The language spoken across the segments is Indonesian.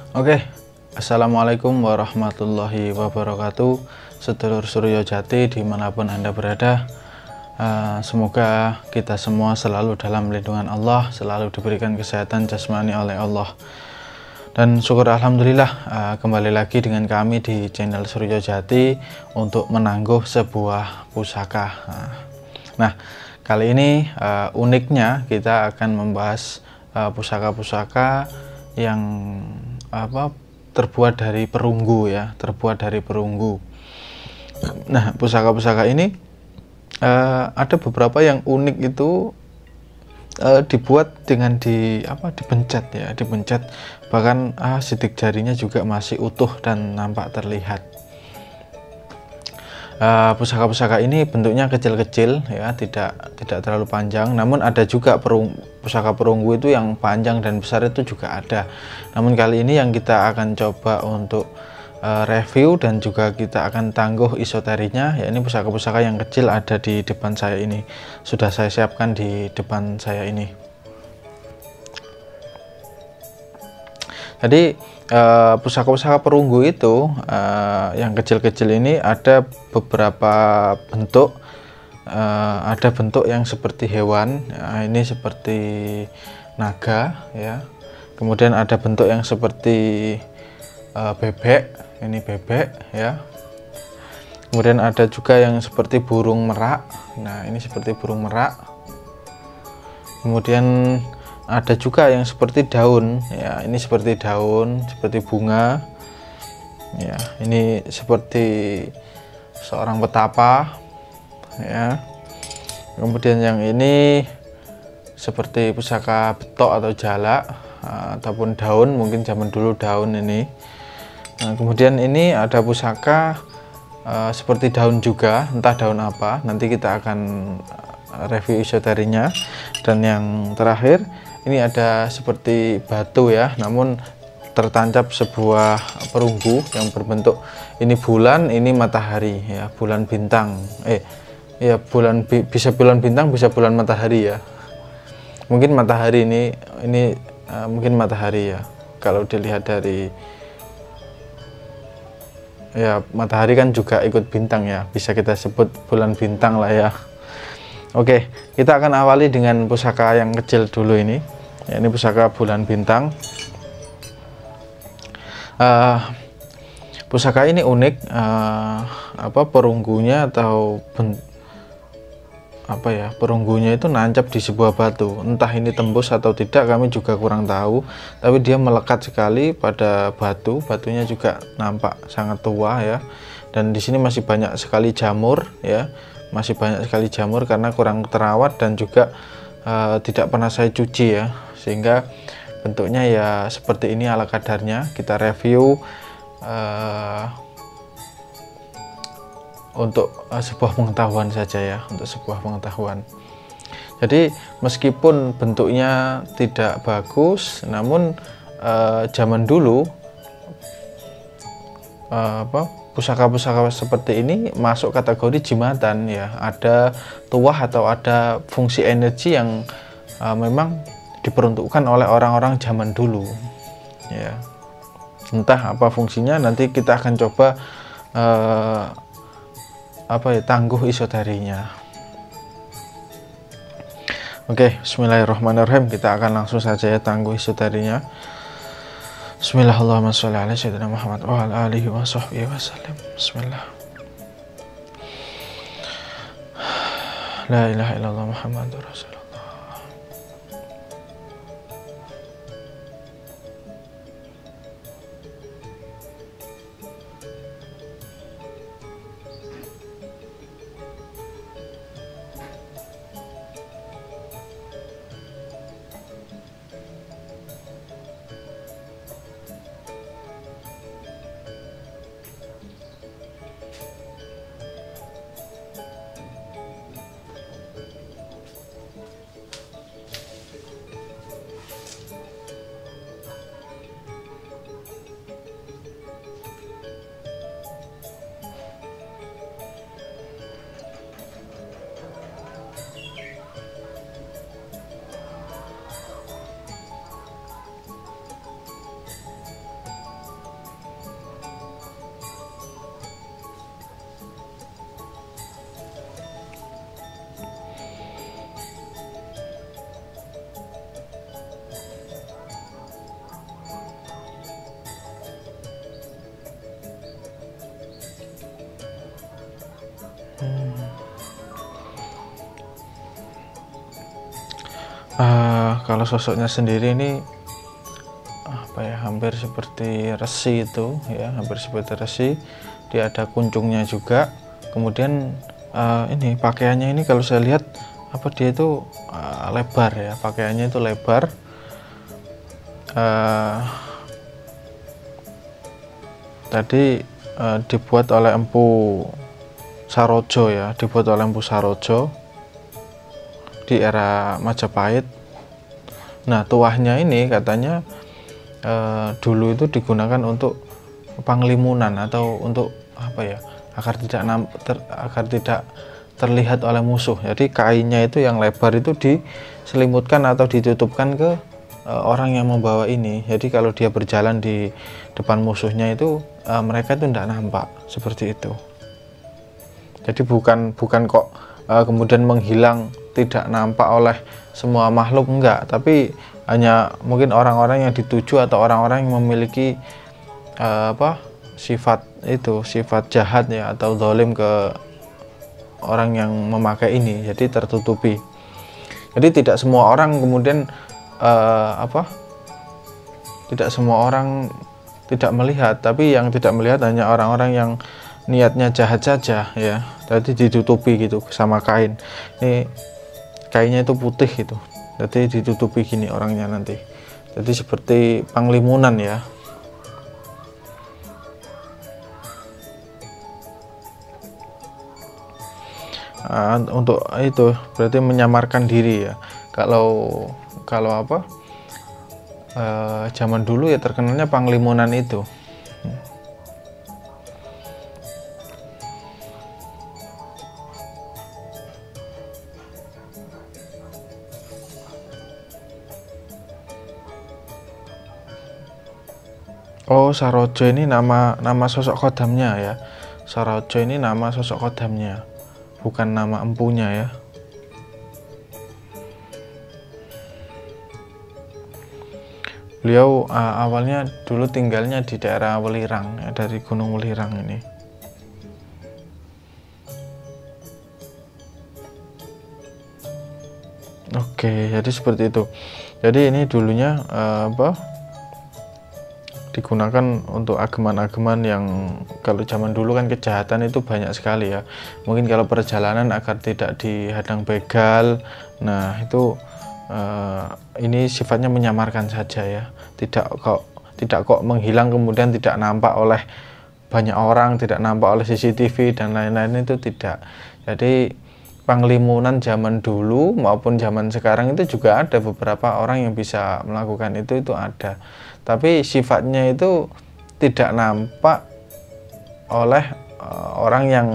Oke, Assalamualaikum warahmatullahi wabarakatuh. Sedulur Suryo Jati dimanapun Anda berada, semoga kita semua selalu dalam lindungan Allah, selalu diberikan kesehatan jasmani oleh Allah. Dan syukur Alhamdulillah, kembali lagi dengan kami di channel Suryo Jati untuk menangguh sebuah pusaka. Nah, kali ini uniknya kita akan membahas pusaka-pusaka yang terbuat dari perunggu ya, terbuat dari perunggu. Nah, pusaka-pusaka ini ada beberapa yang unik itu dibuat dengan dipencet ya, dipencet, bahkan sidik jarinya juga masih utuh dan nampak terlihat. Pusaka-pusaka ini bentuknya kecil-kecil ya, tidak terlalu panjang, namun ada juga pusaka perunggu itu yang panjang dan besar itu juga ada. Namun kali ini yang kita akan coba untuk review dan juga kita akan tangguh esoterinya, ya ini pusaka-pusaka yang kecil ada di depan saya ini, sudah saya siapkan di depan saya ini. Jadi pusaka-pusaka perunggu itu yang kecil-kecil ini ada beberapa bentuk. Ada bentuk yang seperti hewan, ini seperti naga ya. Kemudian ada bentuk yang seperti bebek, ini bebek ya. Kemudian ada juga yang seperti burung merak. Nah, ini seperti burung merak. Kemudian ada juga yang seperti daun ya, ini seperti daun, seperti bunga ya. Ini seperti seorang petapa ya. Kemudian yang ini seperti pusaka betok atau jalak ataupun daun, mungkin zaman dulu daun ini. Nah, kemudian ini ada pusaka seperti daun juga, entah daun apa, nanti kita akan review esoterinya. Dan yang terakhir ini ada seperti batu ya, namun tertancap sebuah perunggu yang berbentuk ini bulan, ini matahari ya, bulan bintang. Ya, bisa bulan bintang, bisa bulan matahari ya. Mungkin matahari ini mungkin matahari ya. Kalau dilihat dari ya, matahari kan juga ikut bintang ya, bisa kita sebut bulan bintang lah ya. Oke, kita akan awali dengan pusaka yang kecil dulu ini. Ya, ini pusaka bulan bintang. Pusaka ini unik, perunggunya atau perunggunya itu nancap di sebuah batu. Entah ini tembus atau tidak, kami juga kurang tahu. Tapi dia melekat sekali pada batu. Batunya juga nampak sangat tua ya. Dan di sini masih banyak sekali jamur ya. Masih banyak sekali jamur karena kurang terawat dan juga tidak pernah saya cuci ya, sehingga bentuknya ya seperti ini ala kadarnya. Kita review untuk sebuah pengetahuan saja ya, untuk sebuah pengetahuan. Jadi meskipun bentuknya tidak bagus, namun zaman dulu pusaka-pusaka seperti ini masuk kategori jimatan ya, ada tuah atau ada fungsi energi yang memang diperuntukkan oleh orang-orang zaman dulu ya. Entah apa fungsinya, nanti kita akan coba tangguh esoterinya. Oke, bismillahirrahmanirrahim, kita akan langsung saja ya tangguh esoterinya. Bismillahirrahmanirrahim. Sholli ala sayyidina Muhammad wa ala alihi wa sahbihi wasallam. Bismillah. La ilaha illallah Muhammadur Rasulullah. Kalau sosoknya sendiri ini apa ya, hampir seperti resi itu ya, hampir seperti resi. Dia ada kuncungnya juga. Kemudian ini pakaiannya ini kalau saya lihat apa, dia itu lebar ya, pakaiannya itu lebar. Tadi dibuat oleh Empu Sarojo ya, dibuat oleh Empu Sarojo di era Majapahit. Nah, tuahnya ini katanya dulu itu digunakan untuk panglimunan atau untuk apa ya, agar tidak terlihat oleh musuh. Jadi kainnya itu yang lebar itu diselimutkan atau ditutupkan ke orang yang membawa ini. Jadi kalau dia berjalan di depan musuhnya itu mereka itu tidak nampak, seperti itu. Jadi bukan kok kemudian menghilang, tidak nampak oleh semua makhluk, enggak, tapi hanya mungkin orang-orang yang dituju atau orang-orang yang memiliki sifat jahat ya, atau zalim ke orang yang memakai ini, jadi tertutupi. Jadi tidak semua orang kemudian tidak semua orang tidak melihat, tapi yang tidak melihat hanya orang-orang yang niatnya jahat saja ya. Tadi ditutupi gitu sama kain. Ini kainnya itu putih gitu, jadi ditutupi gini orangnya nanti. Jadi seperti panglimunan ya. Untuk itu berarti menyamarkan diri ya. Kalau zaman dulu ya terkenalnya panglimunan itu. Oh, Sarojo ini nama sosok kodamnya ya. Sarojo ini nama sosok kodamnya, bukan nama empunya ya. Beliau awalnya dulu tinggalnya di daerah Welirang ya, dari Gunung Welirang ini. Oke, jadi seperti itu. Jadi ini dulunya digunakan untuk ageman-ageman yang kalau zaman dulu kan kejahatan itu banyak sekali ya. Mungkin kalau perjalanan agar tidak dihadang begal. Nah, itu ini sifatnya menyamarkan saja ya. Tidak kok menghilang kemudian tidak nampak oleh banyak orang, tidak nampak oleh CCTV dan lain-lain, itu tidak. Jadi panglimunan zaman dulu maupun zaman sekarang itu juga ada beberapa orang yang bisa melakukan itu ada. Tapi sifatnya itu tidak nampak oleh orang yang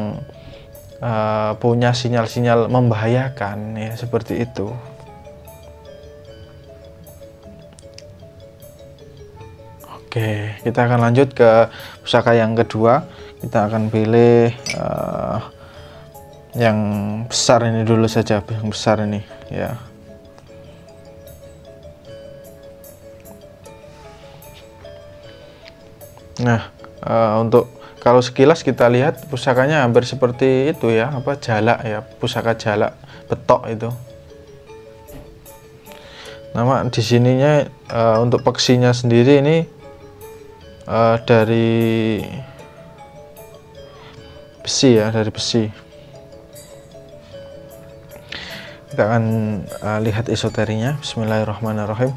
punya sinyal-sinyal membahayakan ya, seperti itu. Oke, kita akan lanjut ke pusaka yang kedua. Kita akan pilih yang besar ini dulu saja, yang besar ini ya. Nah, untuk kalau sekilas kita lihat pusakanya hampir seperti itu ya, jalak ya, pusaka jalak betok itu. Nama di sininya untuk peksinya sendiri ini dari besi ya, dari besi. Kita akan lihat esoterinya. Bismillahirrahmanirrahim.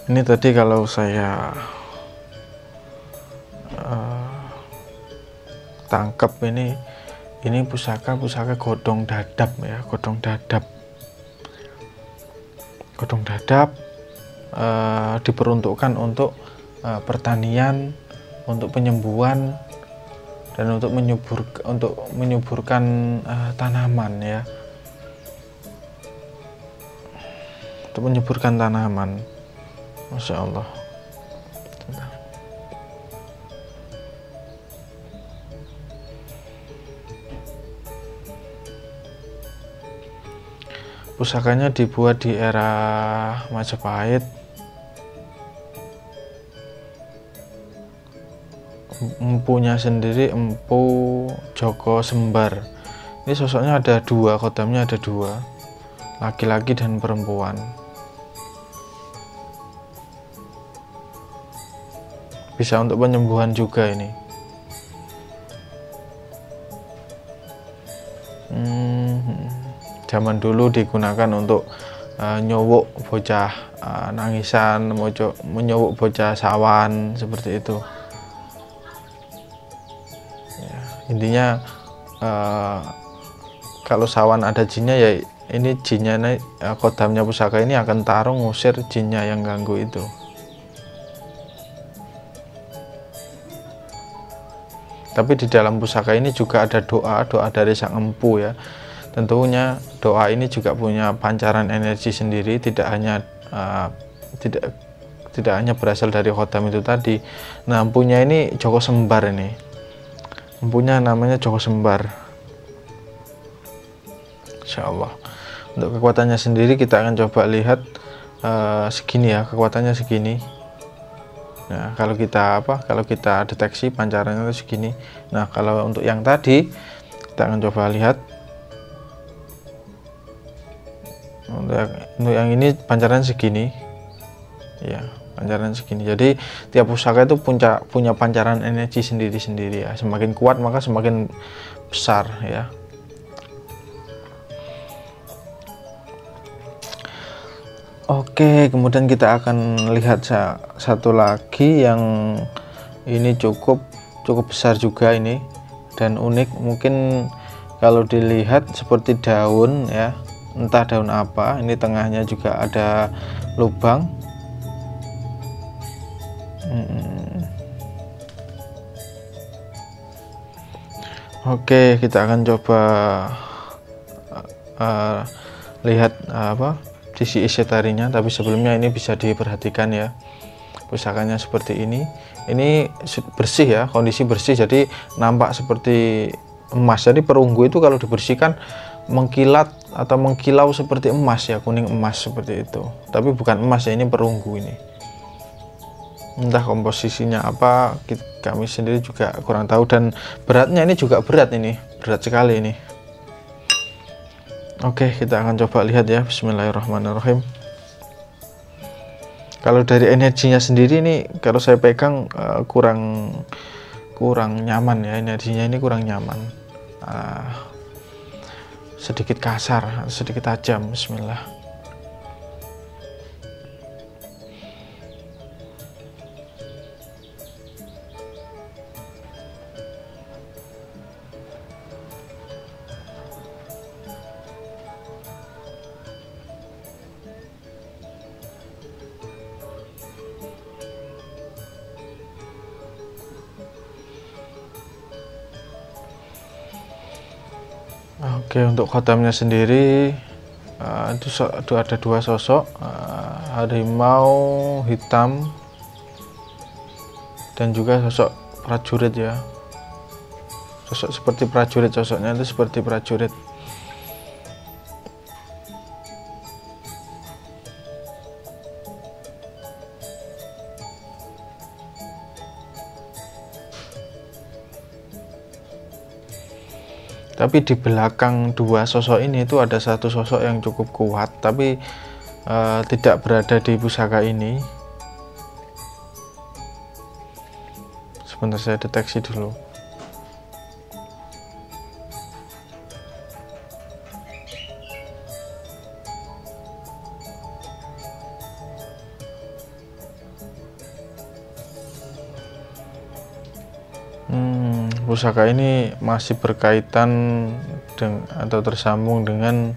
Ini tadi kalau saya tangkap ini pusaka godong dadap ya, godong dadap. godong dadap diperuntukkan untuk pertanian, untuk penyembuhan, dan untuk menyuburkan tanaman ya, untuk menyuburkan tanaman. Masya Allah. Pusakanya dibuat di era Majapahit. Empunya sendiri Empu Joko Sembar. Ini sosoknya ada dua, kodamnya ada dua, laki-laki dan perempuan. Bisa untuk penyembuhan juga ini. Zaman dulu digunakan untuk nyowok bocah nangisan, menyowok bocah sawan, seperti itu ya. Intinya kalau sawan ada jinnya ya, ini jinnya, kodamnya pusaka ini akan tarung ngusir jinnya yang ganggu itu. Tapi di dalam pusaka ini juga ada doa dari sang empu ya. Tentunya doa ini juga punya pancaran energi sendiri, tidak hanya berasal dari khodam itu tadi. Nah, empunya ini Joko Sembar ini. Empunya namanya Joko Sembar. Insya Allah. Untuk kekuatannya sendiri kita akan coba lihat segini ya, kekuatannya segini. Nah, kalau kita deteksi pancarannya itu segini. Nah, kalau untuk yang tadi kita akan coba lihat. Untuk yang ini pancaran segini ya, pancaran segini. Jadi tiap pusaka itu punya pancaran energi sendiri-sendiri ya. Semakin kuat maka semakin besar ya. Oke, kemudian kita akan lihat satu lagi yang ini cukup besar juga ini dan unik. Mungkin kalau dilihat seperti daun ya, entah daun apa. Ini tengahnya juga ada lubang. Oke, kita akan coba lihat sisi isi tarinya. Tapi sebelumnya ini bisa diperhatikan ya, pusakanya seperti ini. Ini bersih ya, kondisi bersih, jadi nampak seperti emas. Jadi perunggu itu kalau dibersihkan mengkilat atau mengkilau seperti emas ya, kuning emas seperti itu. Tapi bukan emas ya, ini perunggu ini. Entah komposisinya apa, kami sendiri juga kurang tahu. Dan beratnya ini juga berat sekali ini. Oke, kita akan coba lihat ya. Bismillahirrahmanirrahim. Kalau dari energinya sendiri ini, kalau saya pegang kurang nyaman ya, energinya ini kurang nyaman. Sedikit kasar, sedikit tajam. Bismillah. Oke, untuk khodamnya sendiri itu ada dua sosok, harimau hitam dan juga sosok prajurit ya. Sosok seperti prajurit, sosoknya itu seperti prajurit. Tapi di belakang dua sosok ini itu ada satu sosok yang cukup kuat, tapi tidak berada di pusaka ini. Sebentar, saya deteksi dulu. Pusaka ini masih berkaitan atau tersambung dengan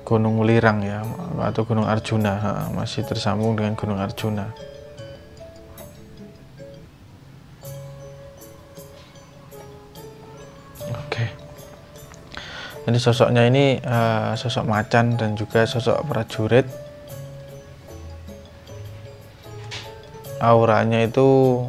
Gunung Lirang ya, atau Gunung Arjuna, masih tersambung dengan Gunung Arjuna. Oke, jadi sosoknya ini sosok macan dan juga sosok prajurit. Auranya itu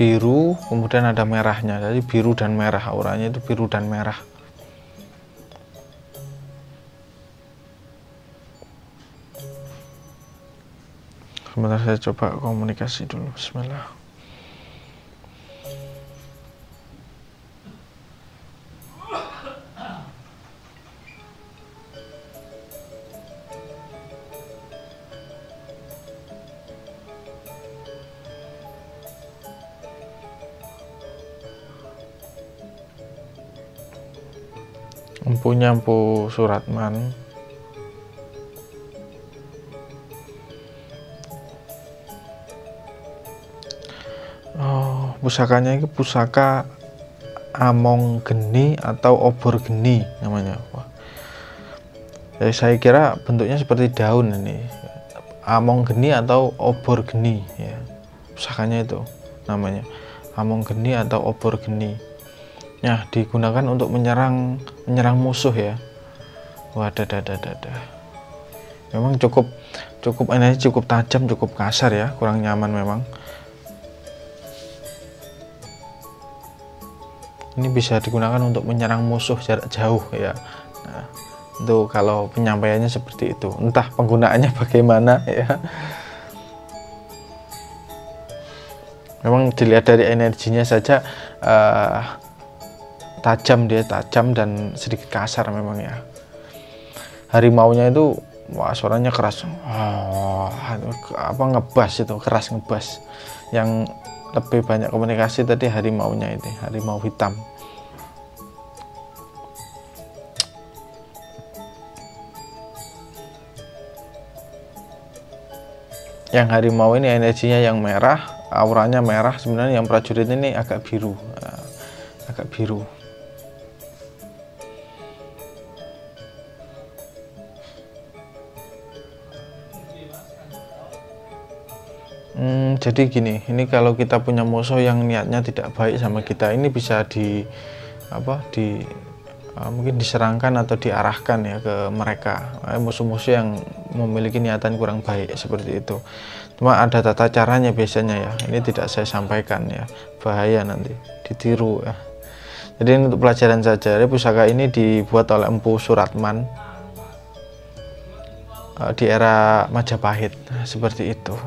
biru, kemudian ada merahnya, jadi biru dan merah, auranya itu biru dan merah. Sebentar, saya coba komunikasi dulu. Bismillah. Empunya Empu Suratman. Oh, pusakanya itu pusaka Among Geni atau Obor Geni namanya. Wah. Jadi saya kira bentuknya seperti daun ini. Among Geni atau Obor Geni ya. Pusakanya itu namanya Among Geni atau Obor Geni. Nah, digunakan untuk menyerang musuh ya. Wadah, memang cukup energi, cukup tajam, cukup kasar ya, kurang nyaman memang. Ini bisa digunakan untuk menyerang musuh jarak jauh ya. Nah, itu kalau penyampaiannya seperti itu, entah penggunaannya bagaimana ya. Memang dilihat dari energinya saja tajam dan sedikit kasar memang ya. Harimaunya itu wah, suaranya keras, ngebas, itu keras, ngebas. Yang lebih banyak komunikasi tadi harimaunya, itu harimau hitam. Yang harimau ini energinya yang merah, auranya merah. Sebenarnya yang prajurit ini agak biru, jadi gini, ini kalau kita punya musuh yang niatnya tidak baik sama kita, ini bisa mungkin diserangkan atau diarahkan ya ke mereka, musuh-musuh yang memiliki niatan kurang baik seperti itu. Cuma ada tata caranya biasanya ya, ini tidak saya sampaikan ya, bahaya nanti ditiru ya. Jadi ini untuk pelajaran saja. Jadi pusaka ini dibuat oleh Empu Suratman di era Majapahit, seperti itu.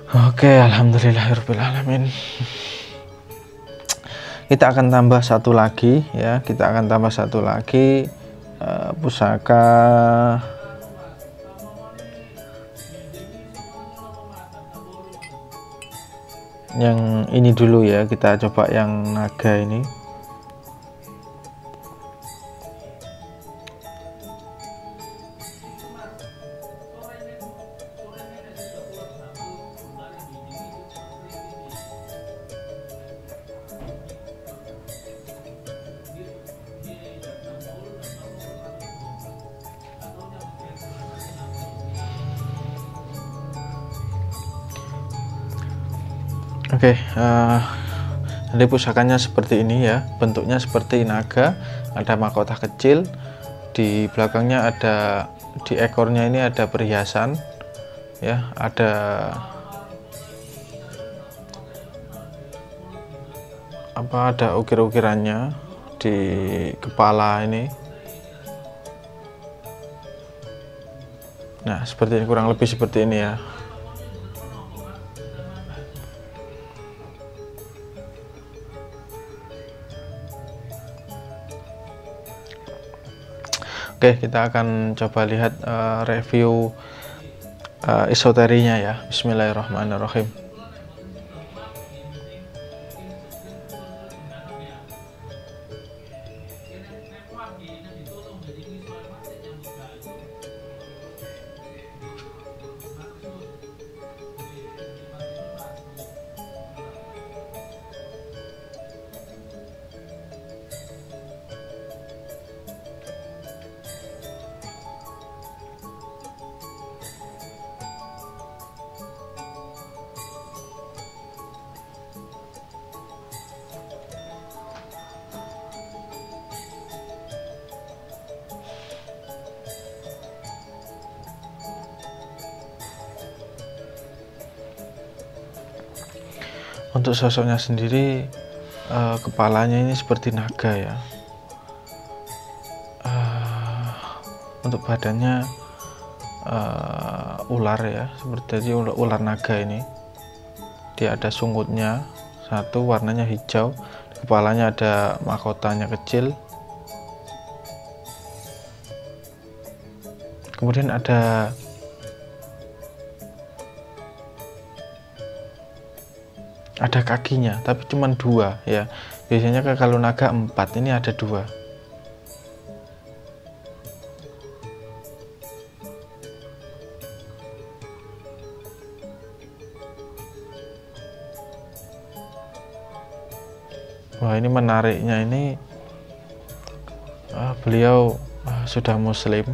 Oke, alhamdulillahirrahmanirrahim. Kita akan tambah satu lagi ya, pusaka yang ini dulu ya. Kita coba yang naga ini. Oke, jadi pusakanya seperti ini ya, bentuknya seperti naga, ada mahkota kecil, di belakangnya ada, di ekornya ini ada perhiasan ya, ada ukir-ukirannya di kepala ini. Nah, seperti ini, kurang lebih seperti ini ya. Oke, kita akan coba lihat review esoterinya ya. Bismillahirrahmanirrahim. Untuk sosoknya sendiri, kepalanya ini seperti naga ya. Untuk badannya ular ya, seperti ular naga ini. Dia ada sungutnya satu, warnanya hijau. Kepalanya ada mahkotanya kecil. Kemudian ada kakinya, tapi cuma 2 ya. Biasanya kalau naga 4, ini ada 2. Wah, ini menariknya ini beliau sudah muslim.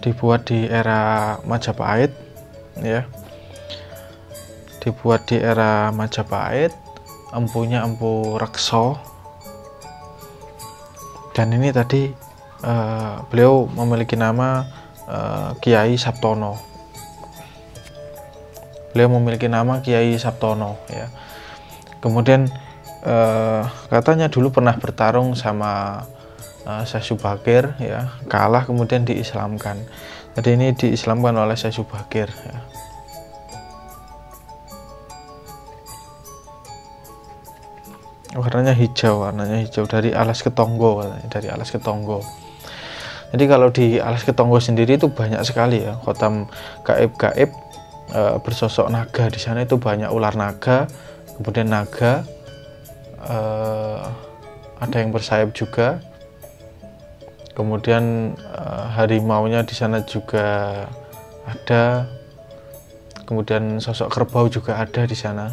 Dibuat di era Majapahit ya, dibuat di era Majapahit, empunya empu rekso. Dan ini tadi beliau memiliki nama Kiai Sabtono. Beliau memiliki nama Kiai Sabtono ya. Kemudian katanya dulu pernah bertarung sama Syekh Subakir ya, kalah kemudian diislamkan. Jadi ini diislamkan oleh Syekh Subakir ya. Warnanya hijau dari alas ketonggo, dari alas ketonggo. Jadi kalau di alas ketonggo sendiri itu banyak sekali ya khotam gaib-gaib bersosok naga. Di sana itu banyak ular naga, kemudian naga, ada yang bersayap juga. Kemudian harimaunya di sana juga ada. Kemudian sosok kerbau juga ada di sana.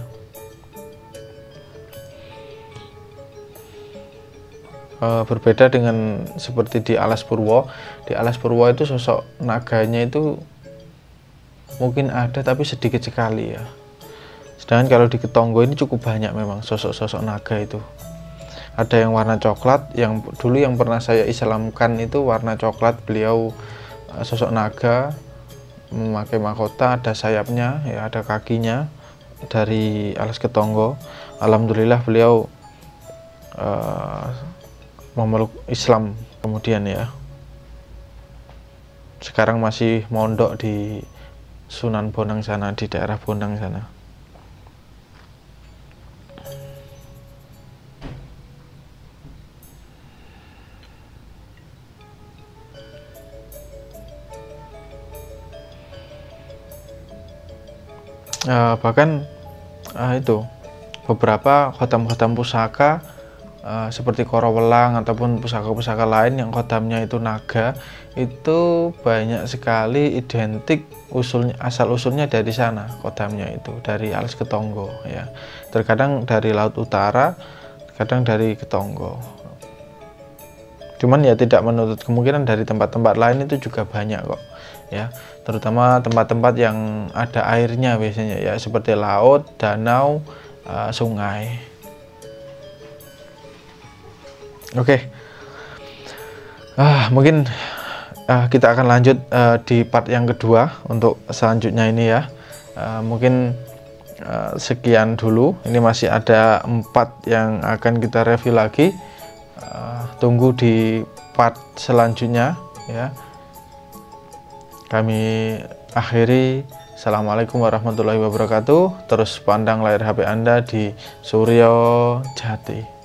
Berbeda dengan seperti di Alas Purwo. Di Alas Purwo itu sosok naganya itu mungkin ada tapi sedikit sekali ya. Sedangkan kalau di Ketonggo ini cukup banyak memang sosok-sosok naga itu. Ada yang warna coklat, yang dulu yang pernah saya islamkan itu warna coklat. Beliau sosok naga, memakai mahkota, ada sayapnya ya, ada kakinya, dari Alas Ketonggo. Alhamdulillah beliau memeluk Islam kemudian ya. Sekarang masih mondok di Sunan Bonang sana, di daerah Bonang sana. Bahkan itu beberapa khotam-khotam pusaka seperti Korowelang ataupun pusaka-pusaka lain yang khotamnya itu naga, itu banyak sekali identik asal usulnya dari sana. Khotamnya itu dari Alas Ketonggo ya, terkadang dari Laut Utara, terkadang dari Ketonggo. Cuman ya tidak menutup kemungkinan dari tempat-tempat lain itu juga banyak kok ya, terutama tempat-tempat yang ada airnya biasanya ya, seperti laut, danau, sungai. Oke. Mungkin kita akan lanjut di part yang kedua untuk selanjutnya ini ya. Mungkin sekian dulu. Ini masih ada 4 yang akan kita review lagi. Tunggu di part selanjutnya ya. Kami akhiri. Assalamualaikum warahmatullahi wabarakatuh. Terus pandang layar HP Anda di Suryo Jati.